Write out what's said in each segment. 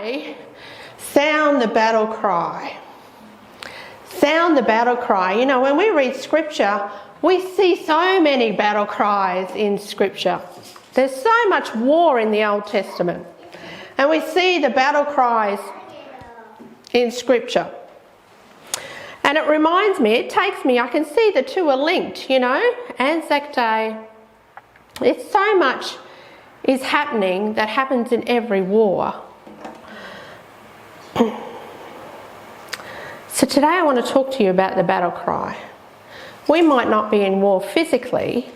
today, sound the battle cry. Sound the battle cry. You know, when we read scripture, we see so many battle cries in scripture. There's so much war in the Old Testament. And we see the battle cries in scripture. And it reminds me, it takes me, I can see the two are linked, you know, Anzac Day. It's so much is happening that happens in every war. So today I want to talk to you about the battle cry. We might not be in war physically,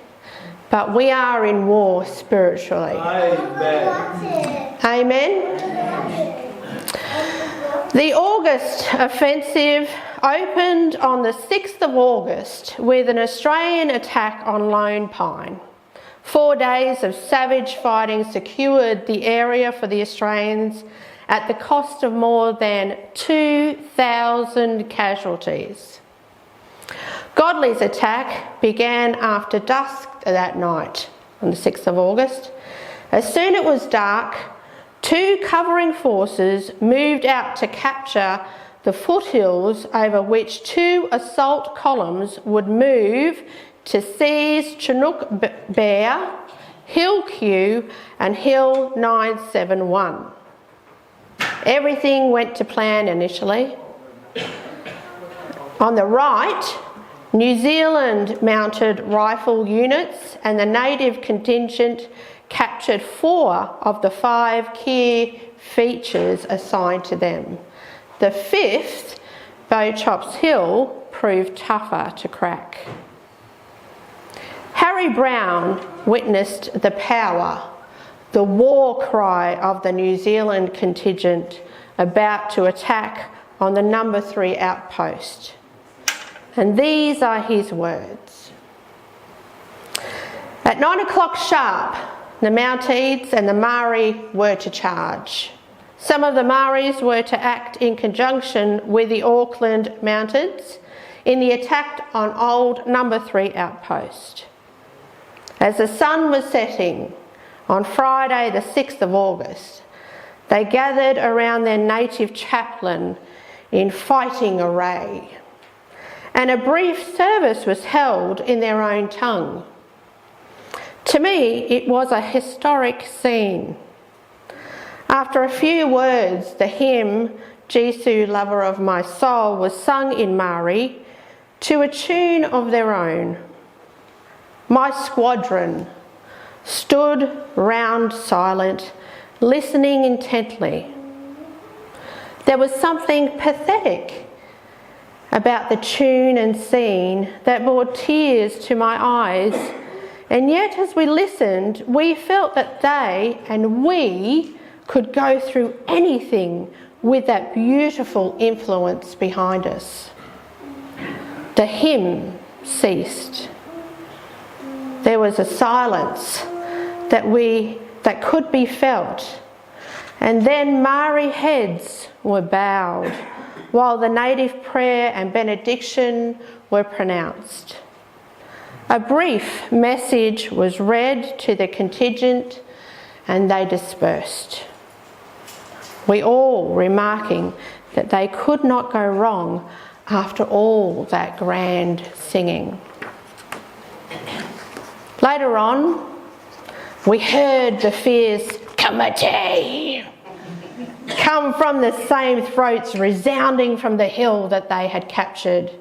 but we are in war spiritually. Amen. Amen. The August offensive opened on the 6th of August with an Australian attack on Lone Pine. 4 days of savage fighting secured the area for the Australians at the cost of more than 2,000 casualties. Godley's attack began after dusk that night on the 6th of August. As soon as it was dark, two covering forces moved out to capture the foothills over which two assault columns would move to seize Chinook Bear, Hill Q and Hill 971. Everything went to plan initially. On the right, New Zealand mounted rifle units and the native contingent captured 4 of the 5 key features assigned to them. The 5th, Beauchops Hill, proved tougher to crack. Harry Brown witnessed the power, the war cry of the New Zealand contingent about to attack on the number 3 outpost. And these are his words. At 9 o'clock sharp, the Mounties and the Maori were to charge. Some of the Maoris were to act in conjunction with the Auckland Mounties in the attack on old number 3 outpost. As the sun was setting on Friday the 6th of August, they gathered around their native chaplain in fighting array, and a brief service was held in their own tongue. To me, it was a historic scene. After a few words, the hymn, Jesu, Lover of My Soul, was sung in Maori to a tune of their own. My squadron stood round silent, listening intently. There was something pathetic about the tune and scene that brought tears to my eyes, and yet as we listened, we felt that they and we could go through anything with that beautiful influence behind us. The hymn ceased. There was a silence that could be felt, and then Maori heads were bowed while the native prayer and benediction were pronounced. A brief message was read to the contingent and they dispersed. We all remarking that they could not go wrong after all that grand singing. Later on, we heard the fierce "Committee" come from the same throats resounding from the hill that they had captured.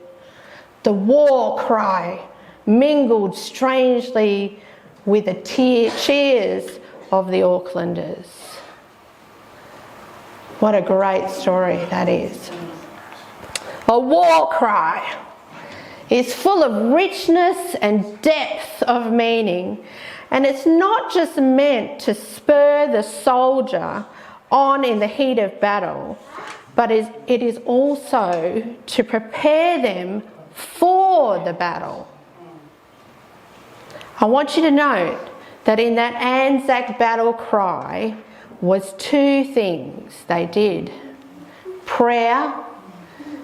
The war cry mingled strangely with the cheers of the Aucklanders. What a great story that is. A war cry is full of richness and depth of meaning, and it's not just meant to spur the soldier on in the heat of battle, but it is also to prepare them for the battle. I want you to note that in that Anzac battle cry was 2 things they did: prayer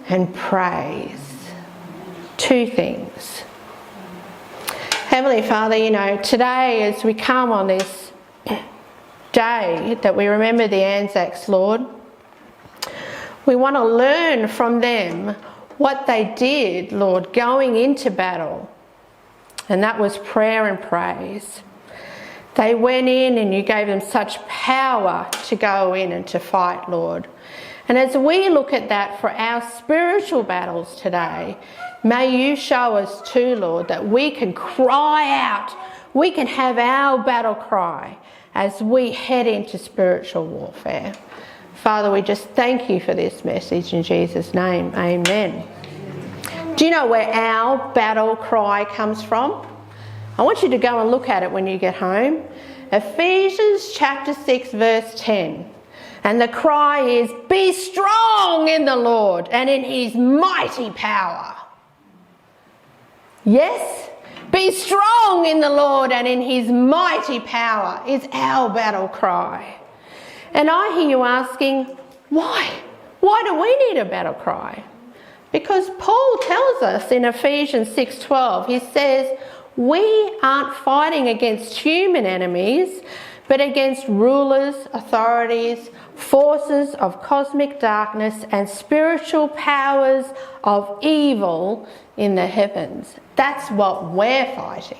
and praise. 2 things. Heavenly Father, you know, today as we come on this day that we remember the Anzacs, Lord, We want to learn from them what they did, Lord, going into battle. And that was prayer and praise. They went in and you gave them such power to go in and to fight, Lord. And as we look at that for our spiritual battles today, may you show us too, Lord, that we can cry out. We can have our battle cry as we head into spiritual warfare. Father, we just thank you for this message in Jesus' name. Amen. Do you know where our battle cry comes from? I want you to go and look at it when you get home. Ephesians chapter 6 verse 10. And the cry is, be strong in the Lord and in his mighty power. Yes, be strong in the Lord and in his mighty power is our battle cry. And I hear you asking, why? Why do we need a battle cry? Because Paul tells us in Ephesians 6:12, he says, we aren't fighting against human enemies, but against rulers, authorities, forces of cosmic darkness and spiritual powers of evil in the heavens. That's what we're fighting.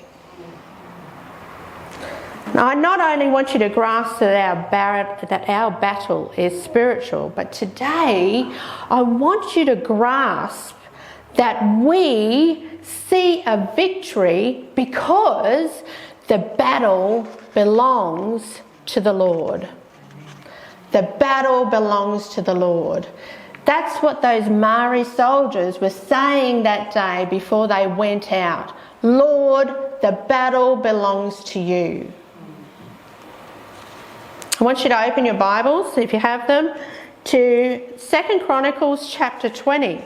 Now, I not only want you to grasp that our battle is spiritual, but today I want you to grasp that we see a victory because the battle belongs to the Lord. The battle belongs to the Lord. That's what those Maori soldiers were saying that day before they went out. Lord, the battle belongs to you. I want you to open your Bibles, if you have them, to 2 Chronicles chapter 20.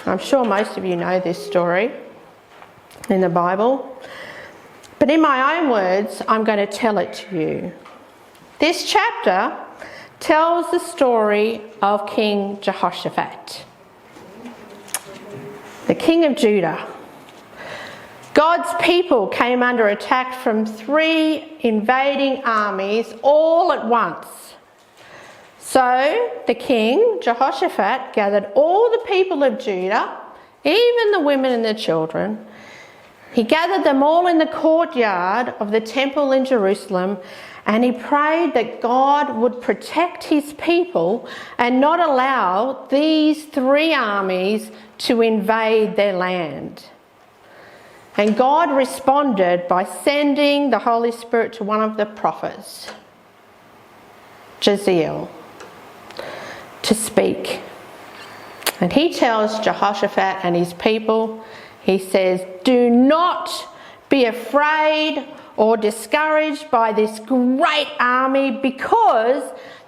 I'm sure most of you know this story in the Bible. But in my own words, I'm going to tell it to you. This chapter tells the story of King Jehoshaphat, the king of Judah. God's people came under attack from 3 invading armies all at once. So the king, Jehoshaphat, gathered all the people of Judah, even the women and the children. He gathered them all in the courtyard of the temple in Jerusalem, and he prayed that God would protect his people and not allow these 3 armies to invade their land. And God responded by sending the Holy Spirit to one of the prophets, Jeziel, to speak. And he tells Jehoshaphat and his people, he says, do not be afraid or discouraged by this great army, because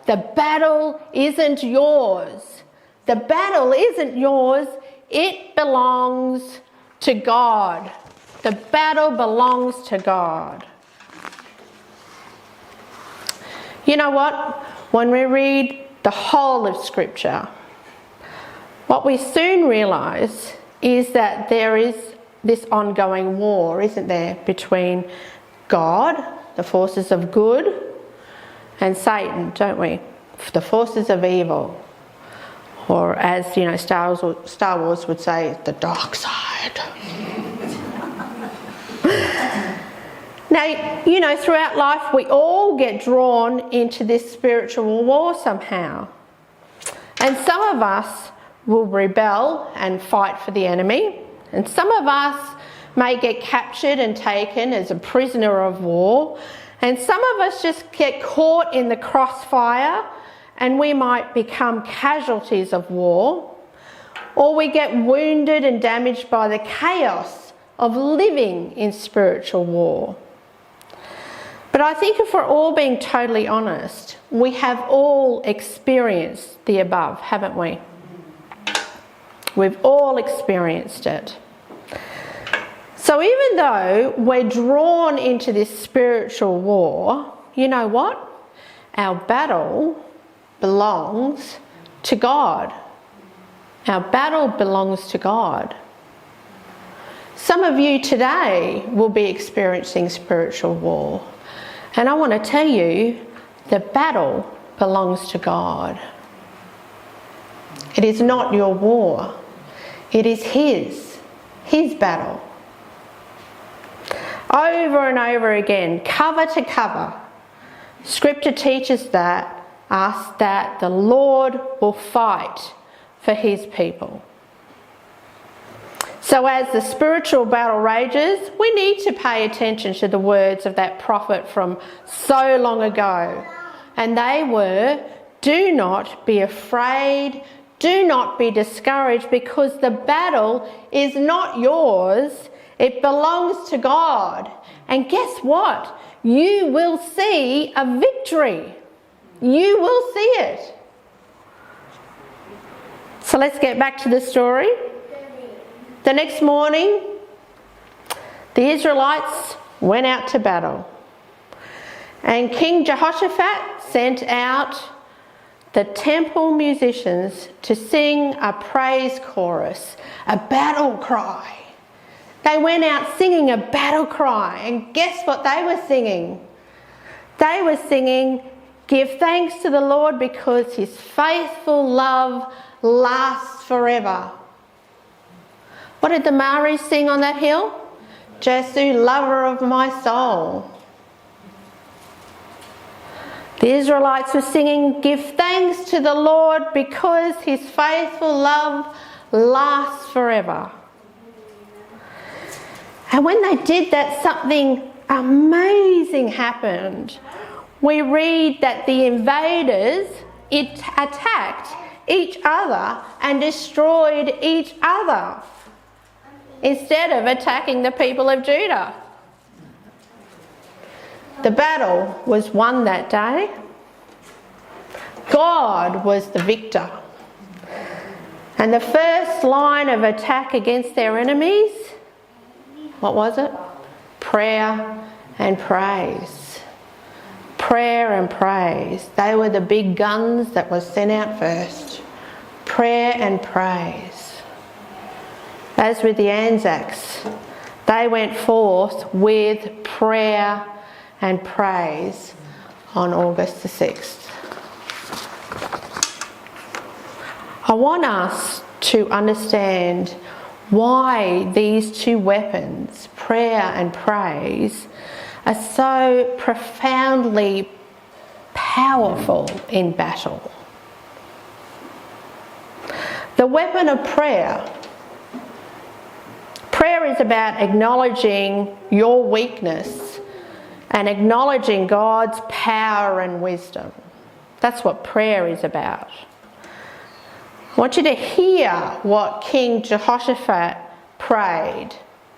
the battle isn't yours. The battle isn't yours. It belongs to God. The battle belongs to God. You know what? When we read the whole of Scripture, what we soon realise is that there is this ongoing war, isn't there, between God, the forces of good, and Satan, don't we? The forces of evil. Or as, Star Wars would say, the dark side. Now, throughout life we all get drawn into this spiritual war somehow. And some of us will rebel and fight for the enemy. And some of us may get captured and taken as a prisoner of war. And some of us just get caught in the crossfire and we might become casualties of war. Or we get wounded and damaged by the chaos of living in spiritual war. But I think if we're all being totally honest, we have all experienced the above, haven't we? We've all experienced it. So even though we're drawn into this spiritual war, you know what? Our battle belongs to God. Our battle belongs to God. Some of you today will be experiencing spiritual war. And I want to tell you, the battle belongs to God. It is not your war. It is his battle. Over and over again, cover to cover, Scripture teaches us that the Lord will fight for his people. So as the spiritual battle rages, we need to pay attention to the words of that prophet from so long ago. And they were, do not be afraid, do not be discouraged, because the battle is not yours, it belongs to God. And guess what? You will see a victory. You will see it. So let's get back to the story. The next morning, the Israelites went out to battle. And King Jehoshaphat sent out the temple musicians to sing a praise chorus, a battle cry. They went out singing a battle cry, and guess what they were singing? They were singing, "Give thanks to the Lord because his faithful love lasts forever." What did the Maoris sing on that hill? "Jesu, lover of my soul." The Israelites were singing, "Give thanks to the Lord because his faithful love lasts forever." And when they did that, something amazing happened. We read that the invaders attacked each other and destroyed each other instead of attacking the people of Judah. The battle was won that day. God was the victor. And the first line of attack against their enemies, what was it? Prayer and praise. Prayer and praise. They were the big guns that were sent out first. Prayer and praise. As with the Anzacs, they went forth with prayer and praise on August the 6th. I want us to understand why these two weapons, prayer and praise, are so profoundly powerful in battle. The weapon of prayer. Prayer is about acknowledging your weakness and acknowledging God's power and wisdom. That's what prayer is about. I want you to hear what King Jehoshaphat prayed.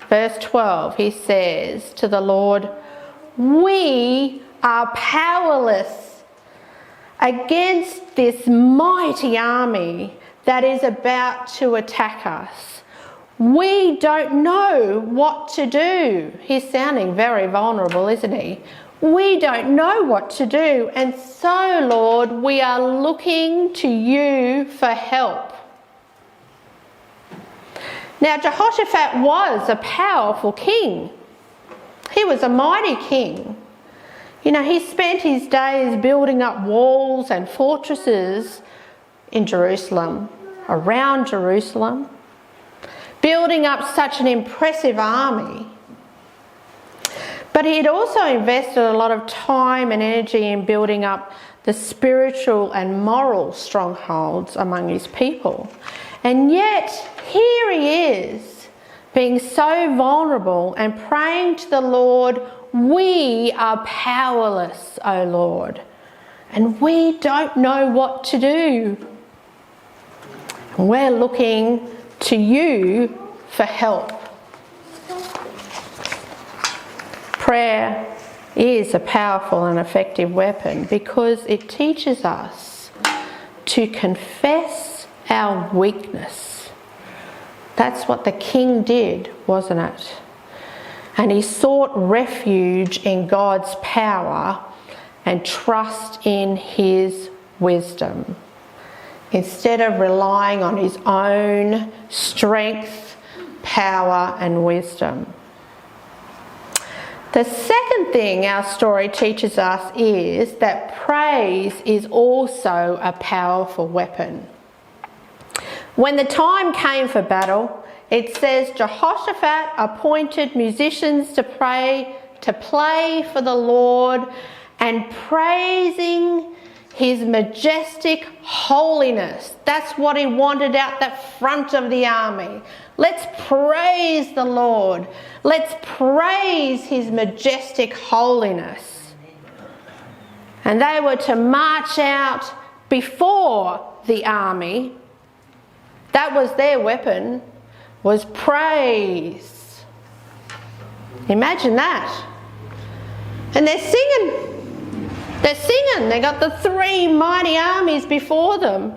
Verse 12, he says to the Lord, "We are powerless against this mighty army that is about to attack us. We don't know what to do." He's sounding very vulnerable, isn't he? We don't know what to do, and so, Lord, we are looking to you for help. Now, Jehoshaphat was a powerful king. He was a mighty king. You know, he spent his days building up walls and fortresses in Jerusalem, around Jerusalem, building up such an impressive army. But he had also invested a lot of time and energy in building up the spiritual and moral strongholds among his people. And yet, here he is, being so vulnerable and praying to the Lord, "We are powerless, O Lord, and we don't know what to do. We're looking to you for help." Prayer is a powerful and effective weapon because it teaches us to confess our weakness. That's what the king did, wasn't it? And he sought refuge in God's power and trust in his wisdom, instead of relying on his own strength, power, and wisdom. The second thing our story teaches us is that praise is also a powerful weapon. When the time came for battle, it says Jehoshaphat appointed musicians to play for the Lord and praising his majestic holiness. That's what he wanted out the front of the army. Let's praise the Lord. Let's praise his majestic holiness. And they were to march out before the army. That was their weapon, was praise. Imagine that. And they're singing. They're singing. They got the three mighty armies before them.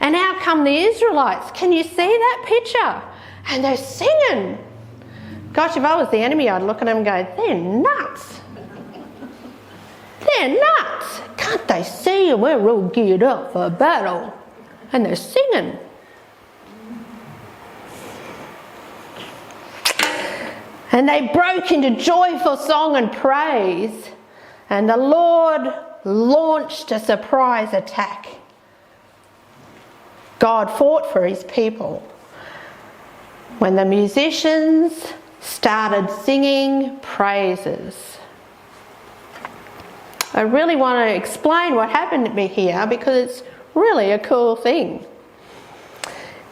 And out come the Israelites. Can you see that picture? And they're singing. Gosh, if I was the enemy, I'd look at them and go, they're nuts. They're nuts. Can't they see we're all geared up for battle? And they're singing. And they broke into joyful song and praise. And the Lord launched a surprise attack. God fought for his people. When the musicians started singing praises. I really want to explain what happened to me here because it's really a cool thing.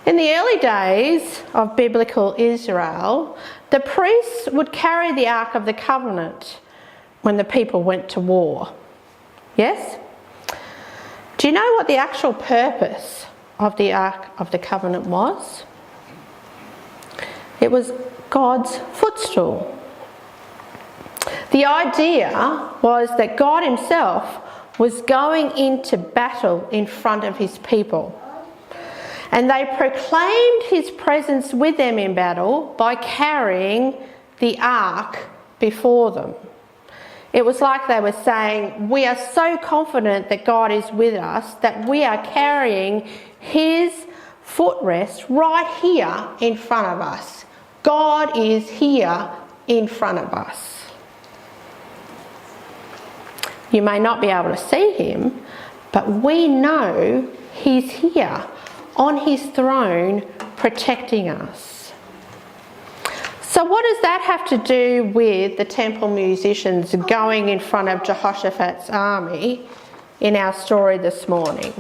In the early days of biblical Israel, the priests would carry the Ark of the Covenant when the people went to war. Yes? Do you know what the actual purpose of the Ark of the Covenant was? It was God's footstool. The idea was that God himself was going into battle in front of his people. And they proclaimed his presence with them in battle by carrying the ark before them. It was like they were saying, we are so confident that God is with us that we are carrying his footrest right here in front of us. God is here in front of us. You may not be able to see him, but we know he's here on his throne protecting us. So what does that have to do with the temple musicians going in front of Jehoshaphat's army in our story this morning?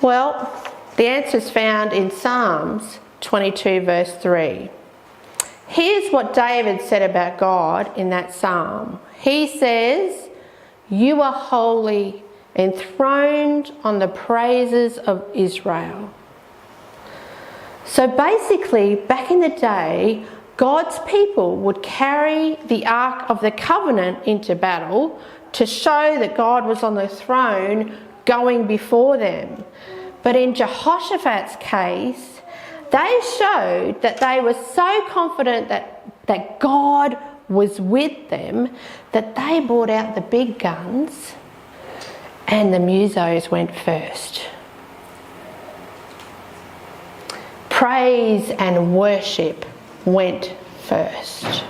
Well, the answer is found in Psalms 22 verse 3. Here's what David said about God in that psalm. He says, "You are holy, enthroned on the praises of Israel." So basically, back in the day, God's people would carry the Ark of the Covenant into battle to show that God was on the throne going before them. But in Jehoshaphat's case, they showed that they were so confident that God was with them that they brought out the big guns and the musos went first. Praise and worship went first.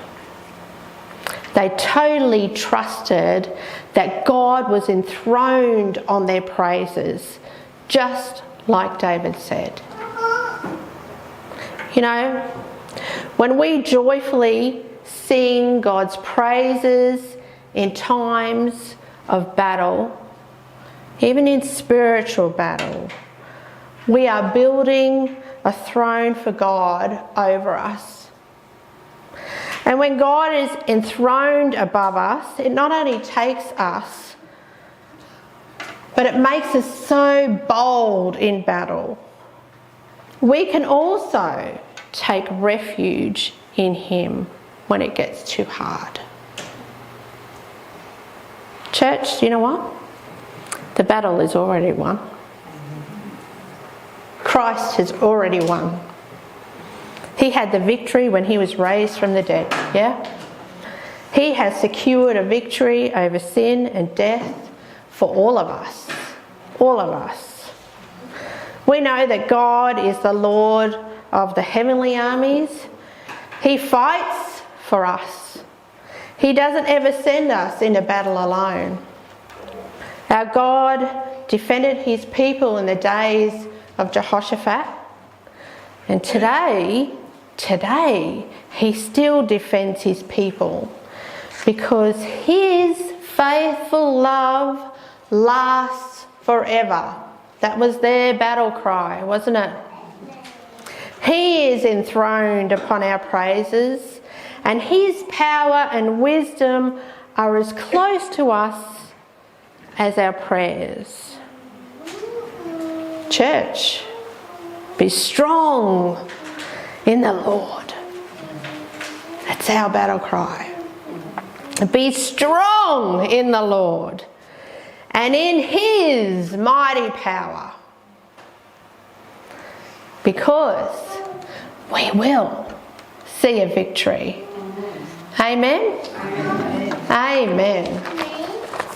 They totally trusted that God was enthroned on their praises, just like David said. You know, when we joyfully sing God's praises in times of battle, even in spiritual battle, we are building a throne for God over us. And when God is enthroned above us, it not only takes us, but it makes us so bold in battle. We can also take refuge in him when it gets too hard. Church, you know what? The battle is already won. Christ has already won. He had the victory when he was raised from the dead, yeah? He has secured a victory over sin and death for all of us. All of us. We know that God is the Lord of the heavenly armies. He fights for us. He doesn't ever send us into battle alone. Our God defended his people in the days of Jehoshaphat. And today, he still defends his people because his faithful love lasts forever. That was their battle cry, wasn't it? He is enthroned upon our praises, and his power and wisdom are as close to us as our prayers. Church, be strong in the Lord. That's our battle cry. Be strong in the Lord and in his mighty power, because we will see a victory. Amen? Amen.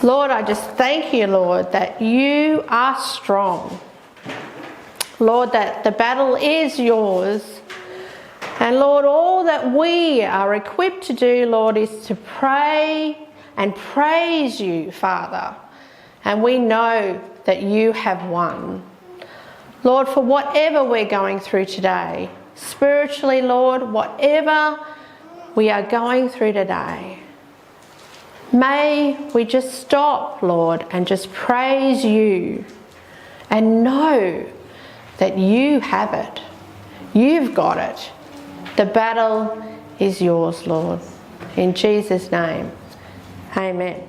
Lord, I just thank you, Lord, that you are strong. Lord, that the battle is yours. And Lord, all that we are equipped to do, Lord, is to pray and praise you, Father. And we know that you have won. Lord, for whatever we're going through today, spiritually, Lord, whatever we are going through today, may we just stop, Lord, and just praise you and know that you have it. You've got it. The battle is yours, Lord. In Jesus' name, amen.